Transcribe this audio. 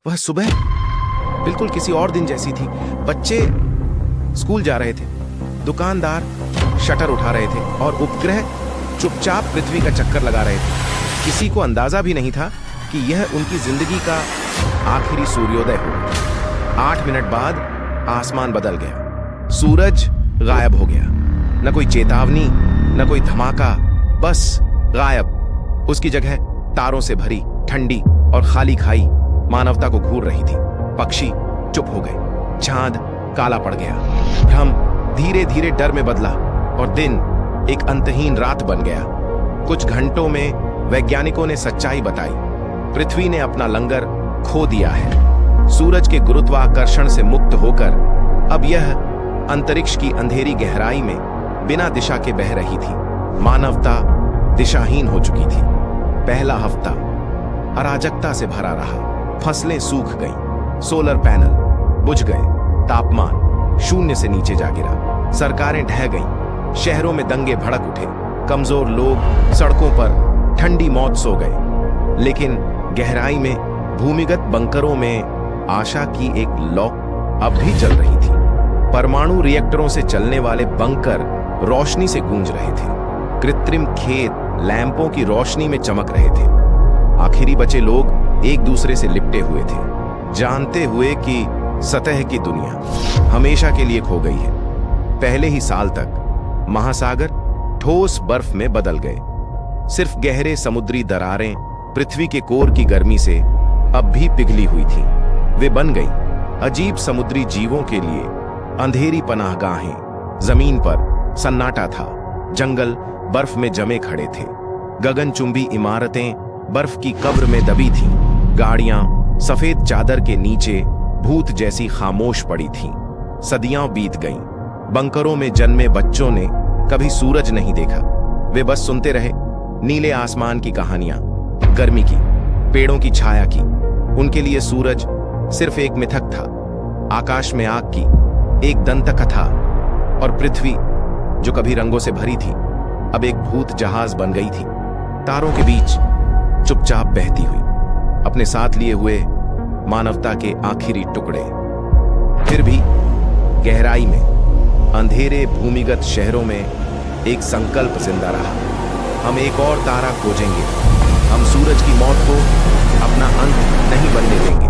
वह सुबह बिल्कुल किसी और दिन जैसी थी। बच्चे स्कूल जा रहे थे, दुकानदार शटर उठा रहे थे और उपग्रह चुपचाप पृथ्वी का चक्कर लगा रहे थे। किसी को अंदाजा भी नहीं था कि यह उनकी जिंदगी का आखिरी सूर्योदय हो। 8 मिनट बाद आसमान बदल गया, सूरज गायब हो गया। न कोई चेतावनी, न कोई धमाका, बस गायब। उसकी जगह तारों से भरी ठंडी और खाली खाई मानवता को घूर रही थी। पक्षी चुप हो गए, चांद काला पड़ गया, भ्रम धीरे धीरे डर में बदला और दिन एक अंतहीन रात बन गया। कुछ घंटों में वैज्ञानिकों ने सच्चाई बताई। पृथ्वी ने अपना लंगर खो दिया है। सूरज के गुरुत्वाकर्षण से मुक्त होकर अब यह अंतरिक्ष की अंधेरी गहराई में बिना दिशा के बह रही थी। मानवता दिशाहीन हो चुकी थी। पहला हफ्ता अराजकता से भरा रहा। फसलें सूख गईं, सोलर पैनल बुझ गए, तापमान शून्य से नीचे जा गिरा, सरकारें ढह गईं, शहरों में दंगे भड़क उठे, कमजोर लोग सड़कों पर ठंडी मौत सो गए। लेकिन गहराई में भूमिगत बंकरों में आशा की एक लौ अब भी जल रही थी। परमाणु रिएक्टरों से चलने वाले बंकर रोशनी से गूंज रहे थे। कृत्रिम खेत लैंपों की रोशनी में चमक रहे थे। आखिरी बचे लोग एक दूसरे से लिपटे हुए थे, जानते हुए कि सतह की दुनिया हमेशा के लिए खो गई है। पहले ही साल तक महासागर ठोस बर्फ में बदल गए। सिर्फ गहरे समुद्री दरारें पृथ्वी के कोर की गर्मी से अब भी पिघली हुई थीं। वे बन गईं अजीब समुद्री जीवों के लिए अंधेरी पनाहगाहें। जमीन पर सन्नाटा था, जंगल बर्फ में जमे खड़े थे, गगनचुंबी इमारतें बर्फ की कब्र में दबी थीं, गाड़ियां सफेद चादर के नीचे भूत जैसी खामोश पड़ी थीं। सदियां बीत गईं। बंकरों में जन्मे बच्चों ने कभी सूरज नहीं देखा। वे बस सुनते रहे नीले आसमान की कहानियां, गर्मी की, पेड़ों की छाया की। उनके लिए सूरज सिर्फ एक मिथक था, आकाश में आग की एक दंतकथा। और पृथ्वी जो कभी रंगों से भरी थी अब एक भूत जहाज बन गई थी, तारों के बीच चुपचाप बहती हुई, अपने साथ लिए हुए मानवता के आखिरी टुकड़े। फिर भी गहराई में अंधेरे भूमिगत शहरों में एक संकल्प जिंदा रहा। हम एक और तारा खोजेंगे। हम सूरज की मौत को अपना अंत नहीं बनने देंगे।